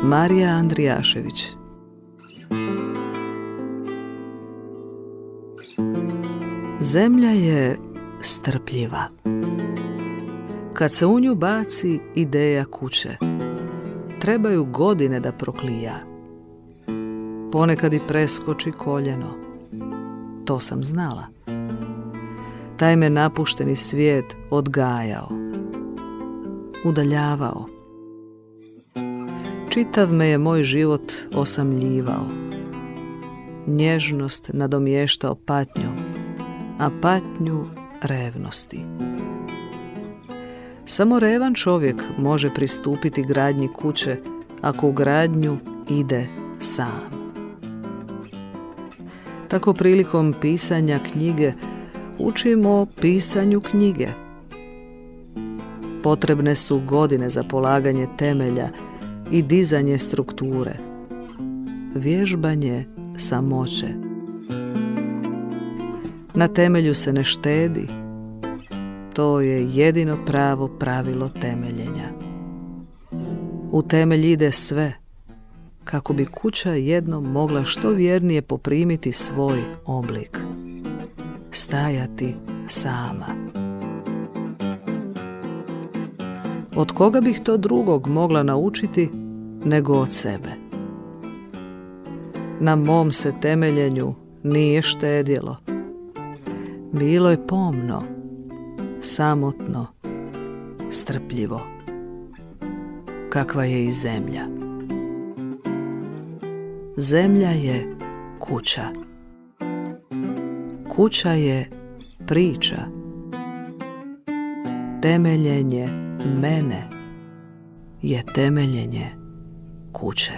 Marija Andrijašević. Zemlja je strpljiva. Kad se u nju baci ideja kuće, trebaju godine da proklija. Ponekad i preskoči koljeno. To sam znala. Taj me napušteni svijet odgajao, udaljavao. Čitav me je moj život osamljivao. Nježnost nadomještao patnjom, a patnju revnosti. Samo revan čovjek može pristupiti gradnji kuće ako u gradnju ide sam. Tako prilikom pisanja knjige učimo o pisanju knjige. Potrebne su godine za polaganje temelja i dizanje strukture, vježbanje samoće. Na temelju se ne štedi. To je jedino pravo pravilo temeljenja. U temelj ide sve, kako bi kuća jednom mogla što vjernije poprimiti svoj oblik. Stajati sama. Od koga bih to drugog mogla naučiti nego od sebe? Na mom se temeljenju nije štedjelo. Bilo je pomno, samotno, strpljivo. Kakva je i zemlja. Zemlja je kuća. Kuća je priča. Temeljenje mene je temeljenje kuće.